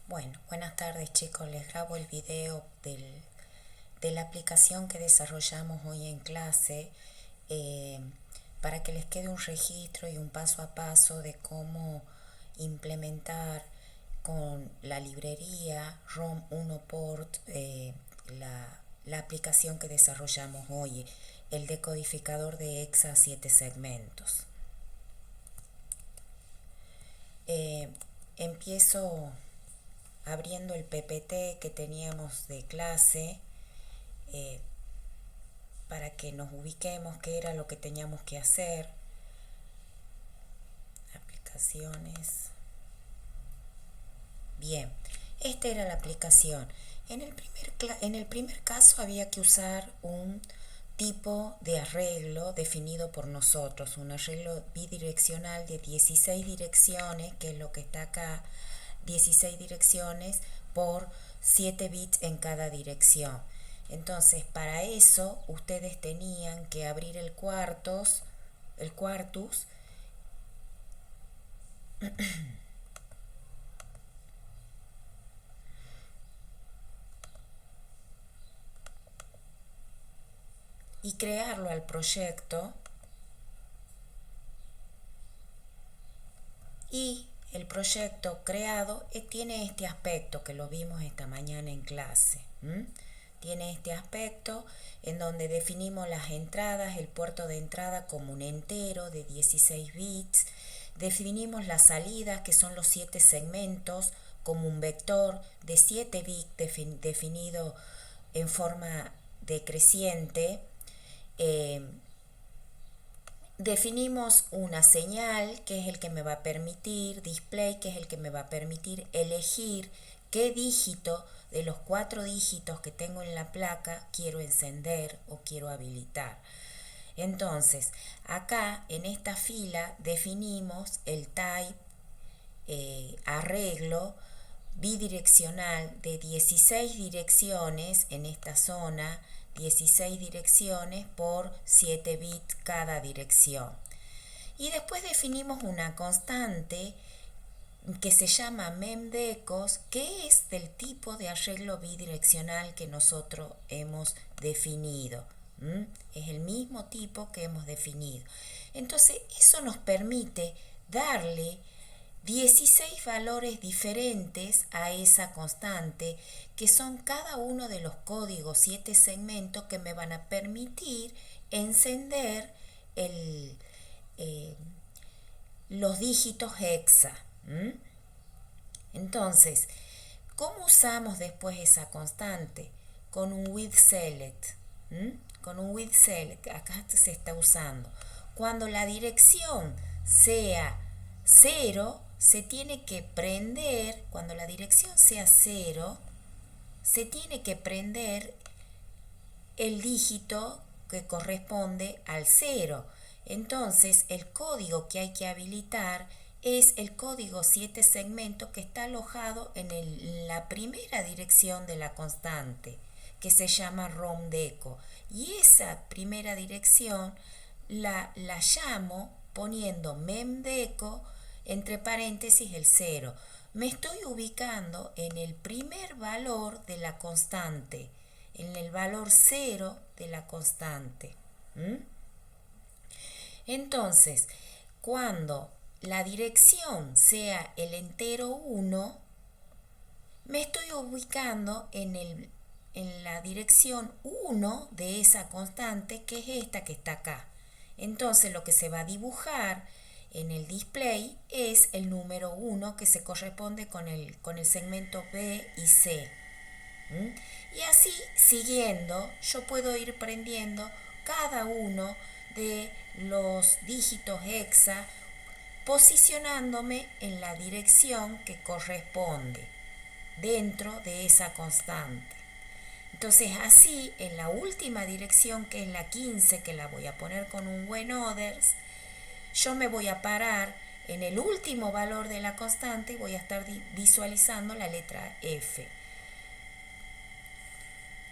Bueno, buenas tardes chicos, les grabo el video de la aplicación que desarrollamos hoy en clase eh, para que les quede un registro y un paso a paso de cómo implementar con la librería ROM 1 Port la aplicación que desarrollamos hoy, el decodificador de hexa 7 segmentos. Empiezo abriendo el PPT que teníamos de clase eh, para que nos ubiquemos qué era lo que teníamos que hacer. Aplicaciones. Bien, esta era la aplicación. En el primer caso había que usar un tipo de arreglo definido por nosotros, un arreglo bidireccional de 16 direcciones, que es lo que está acá, 16 direcciones por 7 bits en cada dirección. Entonces, para eso ustedes tenían que abrir el quartus y crearlo al proyecto, y el proyecto creado tiene este aspecto que lo vimos esta mañana en clase. Tiene este aspecto en donde definimos las entradas, el puerto de entrada como un entero de 16 bits, definimos las salidas que son los 7 segmentos como un vector de 7 bits definido en forma decreciente. Definimos una señal que es el que me va a permitir, display, que es el que me va a permitir elegir qué dígito de los 4 dígitos que tengo en la placa quiero encender o quiero habilitar. Entonces, acá en esta fila definimos el type arreglo bidireccional de 16 direcciones en esta zona, 16 direcciones por 7 bits cada dirección. Y después definimos una constante que se llama memdecos, que es del tipo de arreglo bidireccional que nosotros hemos definido. Es el mismo tipo que hemos definido. Entonces, eso nos permite darle 16 valores diferentes a esa constante, que son cada uno de los códigos 7 segmentos que me van a permitir encender los dígitos hexa. Entonces, ¿cómo usamos después esa constante? Con un with select. Con un with select, acá se está usando. Cuando la dirección sea 0, se tiene que prender, cuando la dirección sea 0, se tiene que prender el dígito que corresponde al 0. Entonces, el código que hay que habilitar es el código 7 segmentos que está alojado en la primera dirección de la constante, que se llama romdeco. Y esa primera dirección la llamo poniendo memdeco entre paréntesis el 0. Me estoy ubicando en el primer valor de la constante, en el valor 0 de la constante. Entonces, cuando la dirección sea el entero 1, me estoy ubicando en la dirección 1 de esa constante, que es esta que está acá. Entonces, lo que se va a dibujar en el display es el número 1, que se corresponde con el segmento B y C. Y así, siguiendo, yo puedo ir prendiendo cada uno de los dígitos hexa, posicionándome en la dirección que corresponde dentro de esa constante. Entonces, así, en la última dirección, que es la 15, que la voy a poner con un when others, yo me voy a parar en el último valor de la constante y voy a estar visualizando la letra F.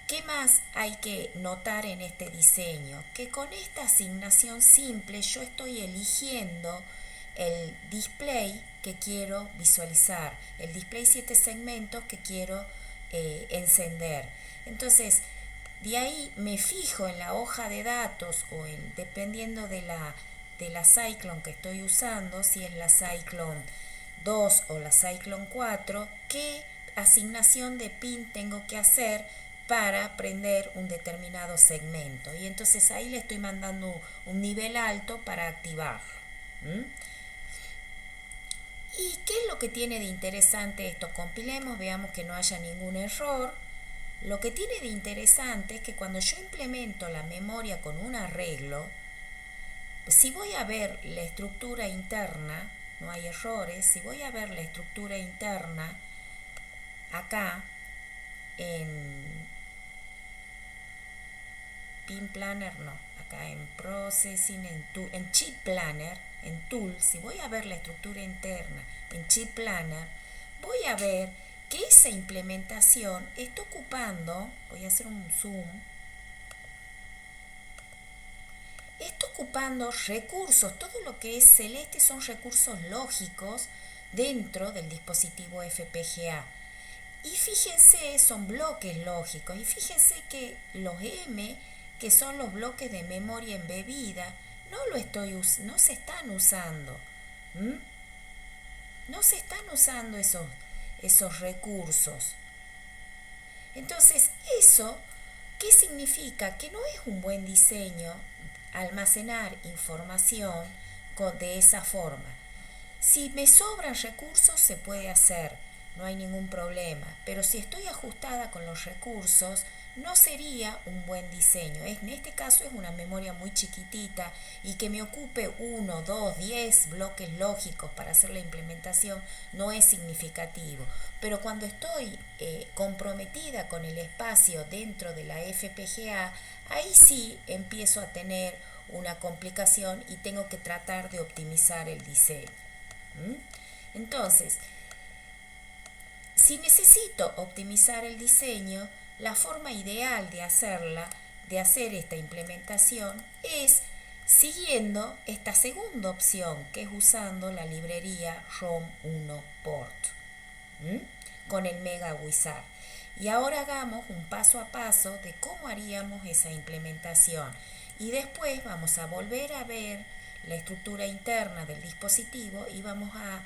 ¿Qué más hay que notar en este diseño? Que con esta asignación simple yo estoy eligiendo el display que quiero visualizar, el display 7 segmentos que quiero encender. Entonces, de ahí me fijo en la hoja de datos o dependiendo de la Cyclone que estoy usando, si es la Cyclone 2 o la Cyclone 4, qué asignación de pin tengo que hacer para prender un determinado segmento. Y entonces ahí le estoy mandando un nivel alto para activarlo. ¿Y qué es lo que tiene de interesante esto? Compilemos, veamos que no haya ningún error. Lo que tiene de interesante es que cuando yo implemento la memoria con un arreglo, si voy a ver la estructura interna, no hay errores, si voy a ver la estructura interna acá en Pin Planner, no, acá en Processing, en Chip Planner, en Tool, si voy a ver la estructura interna en Chip Planner, voy a ver que esa implementación está ocupando, voy a hacer un zoom, está ocupando recursos, todo lo que es celeste son recursos lógicos dentro del dispositivo FPGA. Y fíjense, son bloques lógicos. Y fíjense que los M, que son los bloques de memoria embebida, no se están usando. No se están usando esos recursos. Entonces, ¿eso qué significa? Que no es un buen diseño almacenar información de esa forma. Si me sobran recursos se puede hacer, no hay ningún problema, pero si estoy ajustada con los recursos no sería un buen diseño. En este caso es una memoria muy chiquitita y que me ocupe 1, 2, 10 bloques lógicos para hacer la implementación no es significativo. Pero cuando estoy comprometida con el espacio dentro de la FPGA, ahí sí empiezo a tener una complicación y tengo que tratar de optimizar el diseño. Entonces, si necesito optimizar el diseño, la forma ideal de hacer esta implementación es siguiendo esta segunda opción, que es usando la librería ROM1 Port con el Mega Wizard. Y ahora hagamos un paso a paso de cómo haríamos esa implementación. Y después vamos a volver a ver la estructura interna del dispositivo y vamos a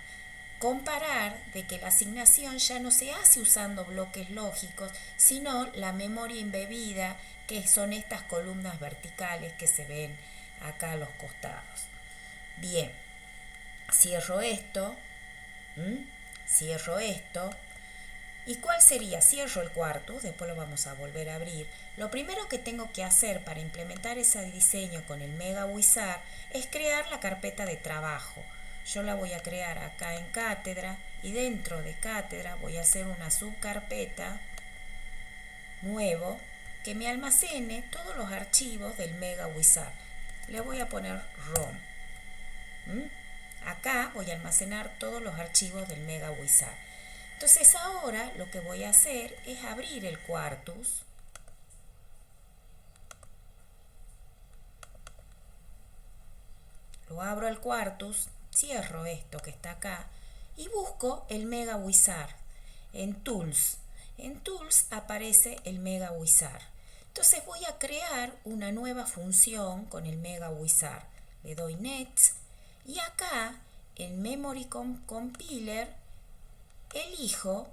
comparar de que la asignación ya no se hace usando bloques lógicos, sino la memoria embebida, que son estas columnas verticales que se ven acá a los costados. Bien, cierro esto. ¿Y cuál sería? Cierro el Quartus, después lo vamos a volver a abrir. Lo primero que tengo que hacer para implementar ese diseño con el Mega Wizard es crear la carpeta de trabajo. Yo la voy a crear acá en Cátedra y dentro de Cátedra voy a hacer una subcarpeta nuevo que me almacene todos los archivos del Mega Wizard. Le voy a poner ROM. Acá voy a almacenar todos los archivos del Mega Wizard. Entonces ahora lo que voy a hacer es abrir el Quartus. Lo abro el Quartus, cierro esto que está acá y busco el Mega Wizard en Tools. En Tools aparece el Mega Wizard. Entonces voy a crear una nueva función con el Mega Wizard. Le doy Next y acá en Memory Compiler elijo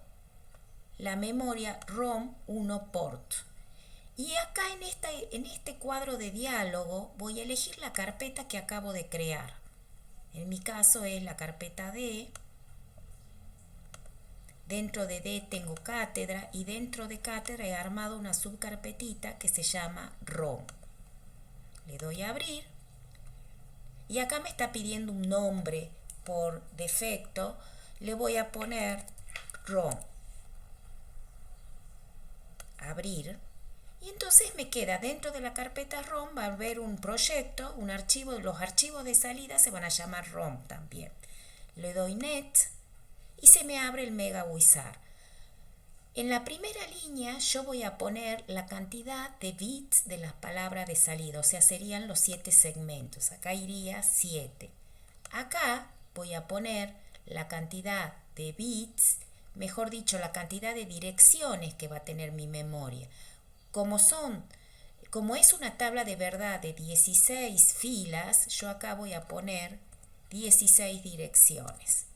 la memoria ROM1 Port. Y acá en este cuadro de diálogo voy a elegir la carpeta que acabo de crear. En mi caso es la carpeta D. Dentro de D tengo Cátedra y dentro de Cátedra he armado una subcarpetita que se llama ROM. Le doy a abrir y acá me está pidiendo un nombre por defecto. Le voy a poner ROM. Abrir. Y entonces me queda dentro de la carpeta ROM, va a haber un proyecto, un archivo, los archivos de salida se van a llamar ROM también. Le doy Next y se me abre el Mega Wizard. En la primera línea yo voy a poner la cantidad de bits de las palabras de salida, o sea, serían los 7 segmentos. Acá iría 7. Acá voy a poner la cantidad de bits, mejor dicho, la cantidad de direcciones que va a tener mi memoria. Como es una tabla de verdad de 16 filas, yo acá voy a poner 16 direcciones.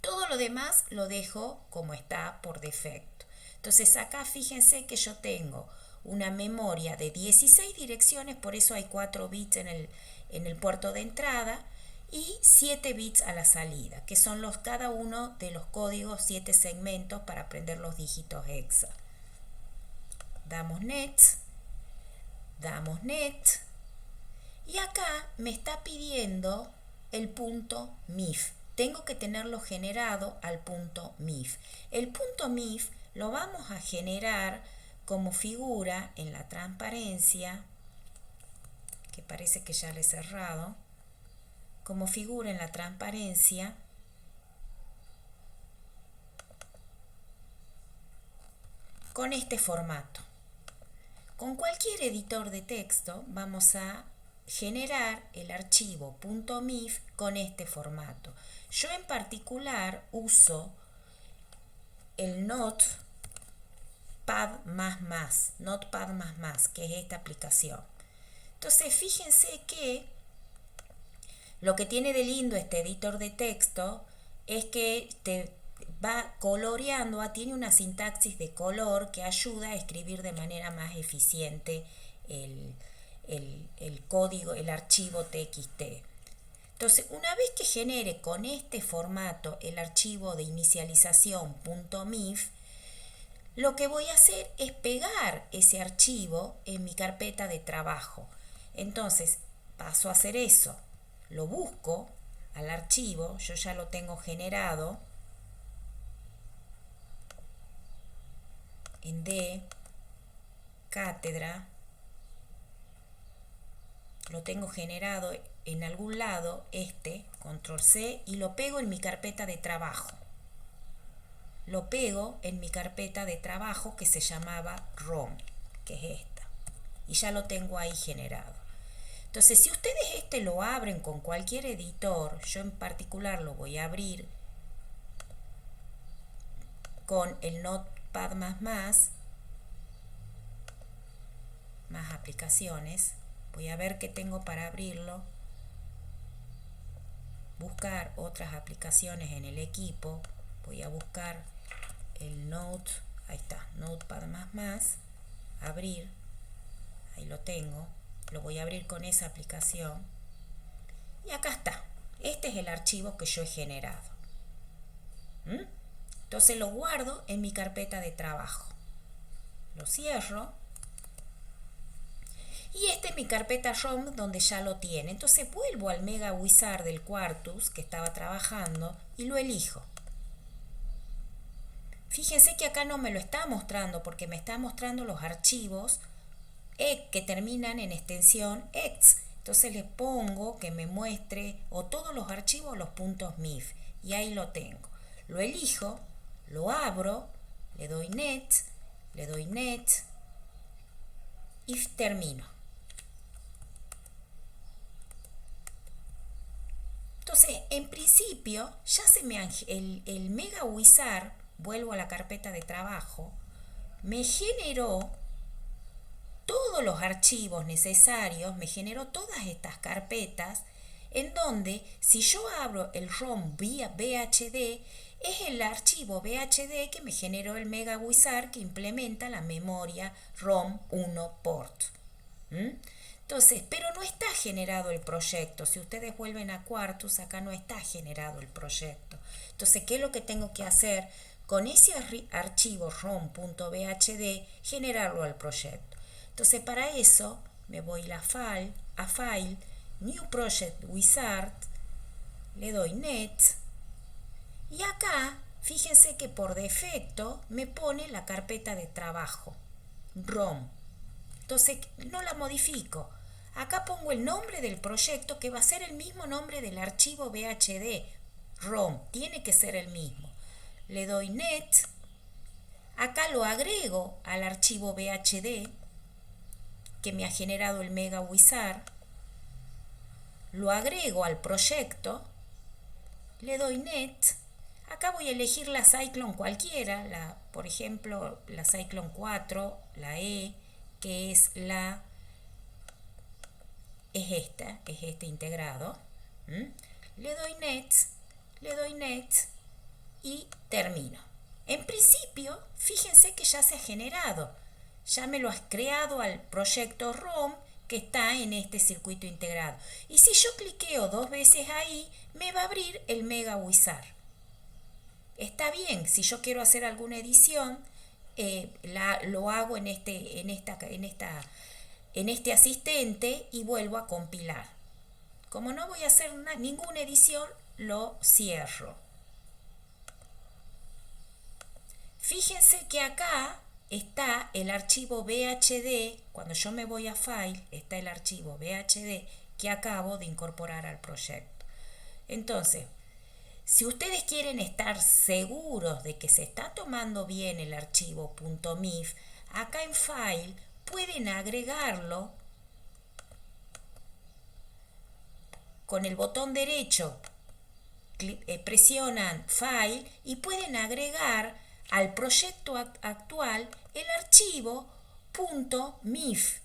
Todo lo demás lo dejo como está por defecto. Entonces acá fíjense que yo tengo una memoria de 16 direcciones, por eso hay 4 bits en el puerto de entrada y 7 bits a la salida, que son cada uno de los códigos, 7 segmentos para aprender los dígitos hexa. Damos next, y acá me está pidiendo el punto MIF. Tengo que tenerlo generado al punto MIF. El punto MIF lo vamos a generar como figura en la transparencia, que parece que ya le he cerrado, como figura en la transparencia con este formato. Con cualquier editor de texto vamos a generar el archivo .mif con este formato. Yo en particular uso el Notepad++, que es esta aplicación. Entonces fíjense que lo que tiene de lindo este editor de texto es que te va coloreando, tiene una sintaxis de color que ayuda a escribir de manera más eficiente el código, el archivo TXT. Entonces, una vez que genere con este formato el archivo de inicialización .mif, lo que voy a hacer es pegar ese archivo en mi carpeta de trabajo. Entonces, paso a hacer eso. Lo busco al archivo, yo ya lo tengo generado en D, cátedra, lo tengo generado en algún lado, control C, y lo pego en mi carpeta de trabajo. Lo pego en mi carpeta de trabajo que se llamaba ROM, que es esta, y ya lo tengo ahí generado. Entonces, si ustedes lo abren con cualquier editor, yo en particular lo voy a abrir con el Notepad++, más aplicaciones, voy a ver qué tengo para abrirlo, buscar otras aplicaciones en el equipo, voy a buscar el ahí está, Notepad++, abrir, ahí lo tengo, lo voy a abrir con esa aplicación y acá está, este es el archivo que yo he generado. Entonces lo guardo en mi carpeta de trabajo, lo cierro y esta es mi carpeta ROM donde ya lo tiene. Entonces vuelvo al Mega Wizard del Quartus que estaba trabajando y lo elijo. Fíjense que acá no me lo está mostrando porque me está mostrando los archivos que terminan en extensión ex. Entonces le pongo que me muestre o todos los archivos o los puntos MIF y ahí lo tengo. Lo elijo, lo abro, le doy next y termino. Entonces, en principio, ya el Mega Wizard, vuelvo a la carpeta de trabajo, me generó todos los archivos necesarios, me generó todas estas carpetas, en donde si yo abro el ROM vía VHD, es el archivo VHD que me generó el Mega Wizard que implementa la memoria ROM 1 port. Entonces, pero no está generado el proyecto. Si ustedes vuelven a Quartus, acá no está generado el proyecto. Entonces, ¿qué es lo que tengo que hacer? Con ese archivo rom.bhd, generarlo al proyecto. Entonces, para eso, me voy a File, New Project Wizard, le doy Next, y acá, fíjense que por defecto me pone la carpeta de trabajo, ROM. Entonces, no la modifico. Acá pongo el nombre del proyecto que va a ser el mismo nombre del archivo VHD, ROM, tiene que ser el mismo. Le doy Next, acá lo agrego al archivo VHD que me ha generado el Mega Wizard, lo agrego al proyecto le doy Net. Acá voy a elegir la Cyclone cualquiera, por ejemplo, la Cyclone 4, la E, que es este integrado. Le doy Net y termino. En principio, fíjense que ya se ha generado. Ya me lo has creado al proyecto ROM que está en este circuito integrado. Y si yo cliqueo 2 veces ahí, me va a abrir el MegaWizard. Está bien, si yo quiero hacer alguna edición, lo hago en este asistente y vuelvo a compilar. Como no voy a hacer ninguna edición, lo cierro. Fíjense que acá está el archivo VHD. Cuando yo me voy a File, está el archivo VHD que acabo de incorporar al proyecto. Entonces, si ustedes quieren estar seguros de que se está tomando bien el archivo .mif, acá en File pueden agregarlo con el botón derecho. Presionan File y pueden agregar al proyecto actual el archivo .mif.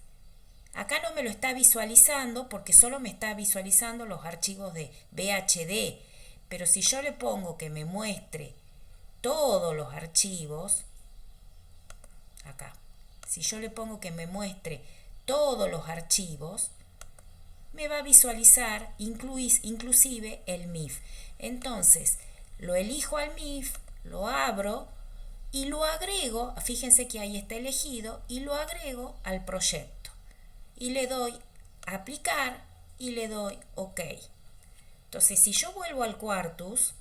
Acá no me lo está visualizando porque solo me está visualizando los archivos de VHD. Pero si yo le pongo que me muestre todos los archivos, acá, si yo le pongo que me muestre todos los archivos, me va a visualizar inclusive el MIF. Entonces, lo elijo al MIF, lo abro y lo agrego, fíjense que ahí está elegido, y lo agrego al proyecto. Y le doy aplicar y le doy OK. Entonces, si yo vuelvo al Quartus,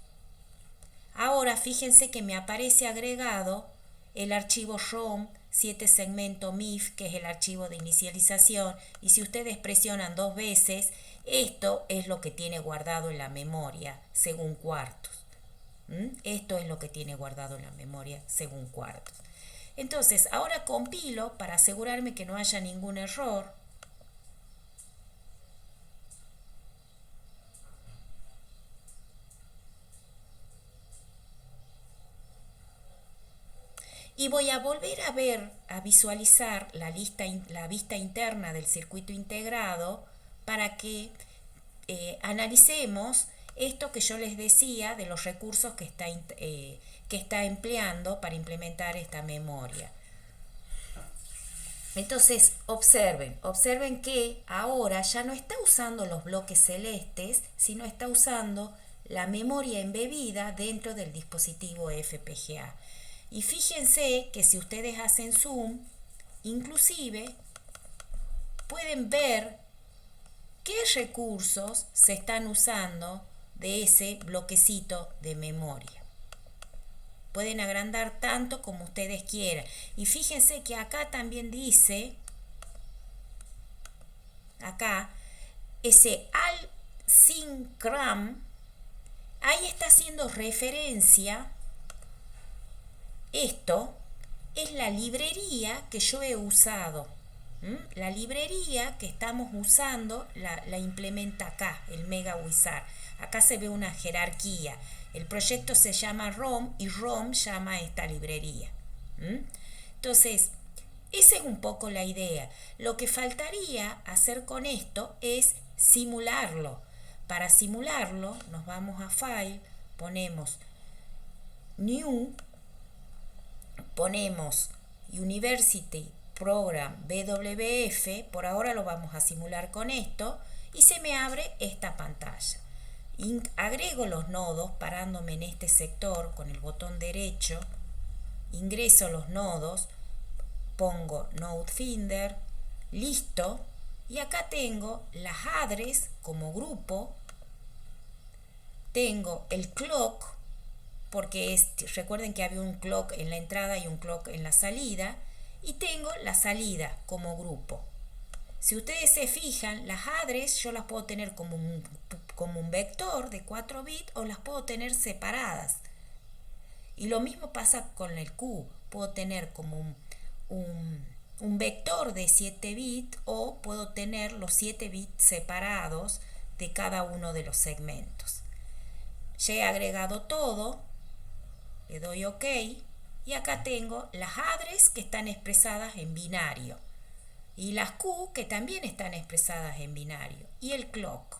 ahora fíjense que me aparece agregado el archivo ROM 7 segmento MIF, que es el archivo de inicialización, y si ustedes presionan 2 veces, esto es lo que tiene guardado en la memoria según Quartus. Esto es lo que tiene guardado en la memoria según Quartus. Entonces, ahora compilo para asegurarme que no haya ningún error. Y voy a volver a ver, a visualizar la vista interna del circuito integrado para que analicemos esto que yo les decía de los recursos que está empleando para implementar esta memoria. Entonces, observen que ahora ya no está usando los bloques celestes, sino está usando la memoria embebida dentro del dispositivo FPGA. Y fíjense que si ustedes hacen zoom, inclusive pueden ver qué recursos se están usando de ese bloquecito de memoria. Pueden agrandar tanto como ustedes quieran. Y fíjense que acá también dice, acá, ese al-syncram, ahí está haciendo referencia. Esto es la librería que yo he usado. La librería que estamos usando la implementa acá, el MegaWizard. Acá se ve una jerarquía. El proyecto se llama ROM y ROM llama esta librería. Entonces, esa es un poco la idea. Lo que faltaría hacer con esto es simularlo. Para simularlo, nos vamos a File, ponemos New, ponemos University Program WF, por ahora lo vamos a simular con esto, y se me abre esta pantalla. Agrego los nodos parándome en este sector con el botón derecho, ingreso los nodos, pongo Node Finder, listo, y acá tengo las address como grupo, tengo el clock, porque recuerden que había un clock en la entrada y un clock en la salida, y tengo la salida como grupo. Si ustedes se fijan, las address yo las puedo tener como un vector de 4 bits o las puedo tener separadas. Y lo mismo pasa con el Q. Puedo tener como un vector de 7 bits o puedo tener los 7 bits separados de cada uno de los segmentos. Ya he agregado todo, le doy OK y acá tengo las address que están expresadas en binario y las Q que también están expresadas en binario y el clock.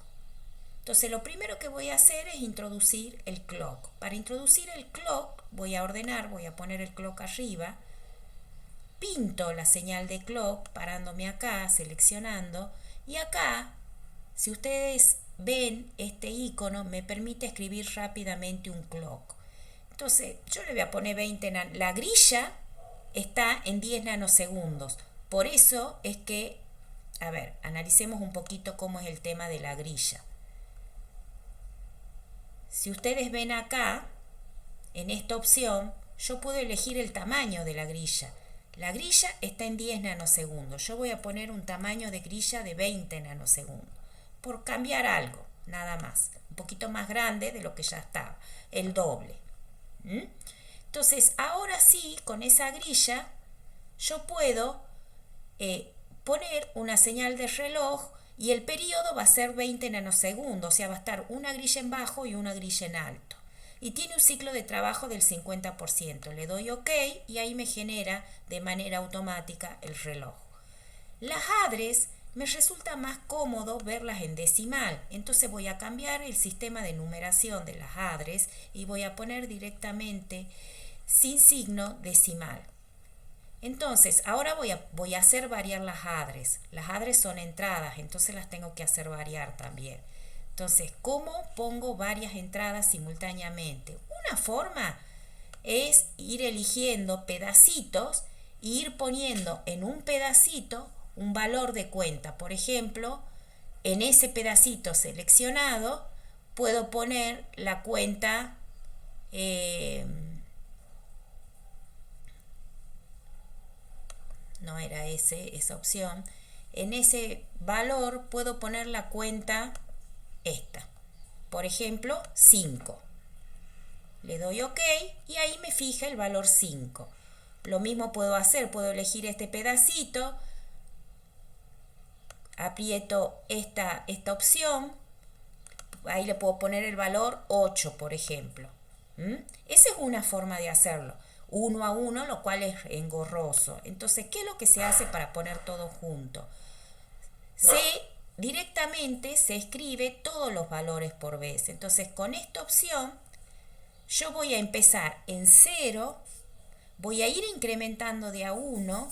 Entonces lo primero que voy a hacer es introducir el clock. Para introducir el clock voy a ordenar, voy a poner el clock arriba, pinto la señal de clock parándome acá, seleccionando, y acá, si ustedes ven este icono, me permite escribir rápidamente un clock. Entonces yo le voy a poner 20 la grilla está en 10 nanosegundos. Por eso es que, a ver, analicemos un poquito cómo es el tema de la grilla. Si ustedes ven acá, en esta opción, yo puedo elegir el tamaño de la grilla. La grilla está en 10 nanosegundos. Yo voy a poner un tamaño de grilla de 20 nanosegundos. Por cambiar algo, nada más. Un poquito más grande de lo que ya estaba. El doble. Entonces, ahora sí, con esa grilla, yo puedo poner una señal de reloj y el periodo va a ser 20 nanosegundos, o sea, va a estar una grilla en bajo y una grilla en alto. Y tiene un ciclo de trabajo del 50%. Le doy OK y ahí me genera de manera automática el reloj. Las address me resulta más cómodo verlas en decimal. Entonces voy a cambiar el sistema de numeración de las address y voy a poner directamente sin signo decimal. Entonces, ahora voy a hacer variar las address. Las address son entradas, entonces las tengo que hacer variar también. Entonces, ¿cómo pongo varias entradas simultáneamente? Una forma es ir eligiendo pedacitos e ir poniendo en un pedacito un valor de cuenta. Por ejemplo, en ese pedacito seleccionado puedo poner la cuenta no era esa opción. En ese valor puedo poner la cuenta esta. Por ejemplo, 5. Le doy OK y ahí me fija el valor 5. Lo mismo puedo hacer, puedo elegir este pedacito, aprieto esta opción, ahí le puedo poner el valor 8, por ejemplo. Esa es una forma de hacerlo. Uno a uno, lo cual es engorroso. Entonces, ¿qué es lo que se hace para poner todo junto? Directamente se escribe todos los valores por vez. Entonces, con esta opción, yo voy a empezar en 0, voy a ir incrementando de a 1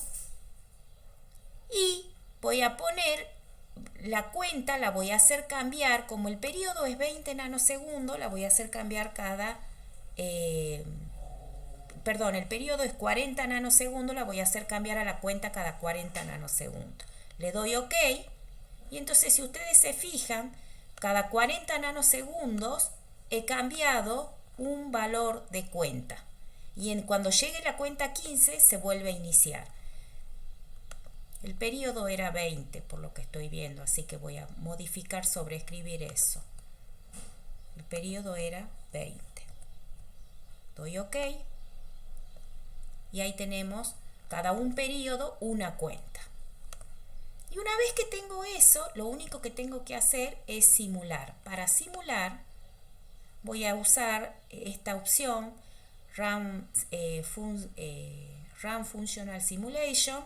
y voy a poner la cuenta, la voy a hacer cambiar, como el periodo es 20 nanosegundos, la voy a hacer cambiar cada... el periodo es 40 nanosegundos, la voy a hacer cambiar a la cuenta cada 40 nanosegundos. Le doy OK y entonces si ustedes se fijan, cada 40 nanosegundos he cambiado un valor de cuenta. Y cuando llegue la cuenta 15 se vuelve a iniciar. El periodo era 20 por lo que estoy viendo, así que voy a modificar, sobreescribir eso. El periodo era 20. Doy OK. Y ahí tenemos cada un periodo una cuenta. Y una vez que tengo eso, lo único que tengo que hacer es simular. Para simular voy a usar esta opción Run Functional Simulation.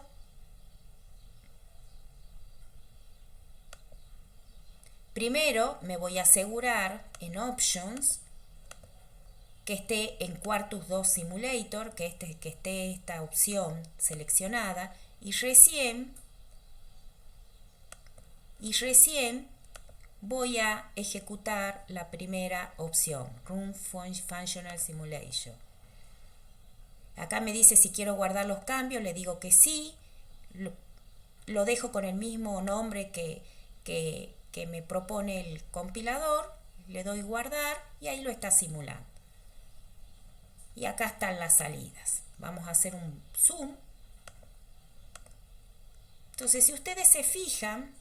Primero me voy a asegurar en Options que esté en Quartus 2 Simulator, que esté esta opción seleccionada y recién voy a ejecutar la primera opción, Run Functional Simulation. Acá me dice si quiero guardar los cambios, le digo que sí, lo dejo con el mismo nombre que me propone el compilador, le doy guardar y ahí lo está simulando. Y acá están las salidas. Vamos a hacer un zoom. Entonces, si ustedes se fijan,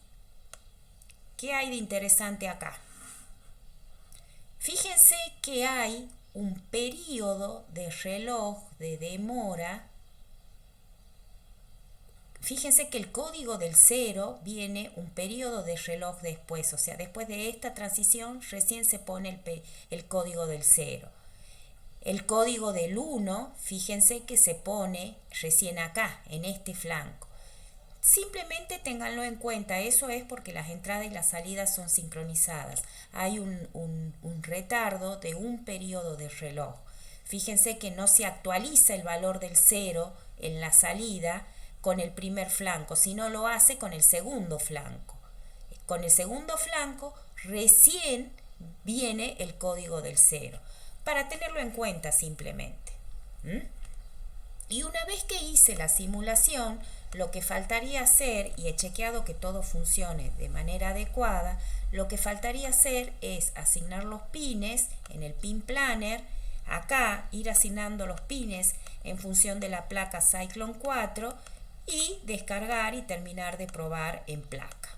¿qué hay de interesante acá? Fíjense que hay un periodo de reloj de demora. fíjense que el código del 0 viene un periodo de reloj después, o sea, después de esta transición recién se pone el código del 0. El código del 1, fíjense que se pone recién acá, en este flanco. Simplemente ténganlo en cuenta, eso es porque las entradas y las salidas son sincronizadas. Hay un retardo de un periodo de reloj. Fíjense que no se actualiza el valor del 0 en la salida con el primer flanco, sino lo hace con el segundo flanco. Con el segundo flanco recién viene el código del 0, para tenerlo en cuenta simplemente. Y una vez que hice la simulación, lo que faltaría hacer, y he chequeado que todo funcione de manera adecuada, lo que faltaría hacer es asignar los pines en el pin planner. Acá ir asignando los pines en función de la placa Cyclone 4 y descargar y terminar de probar en placa.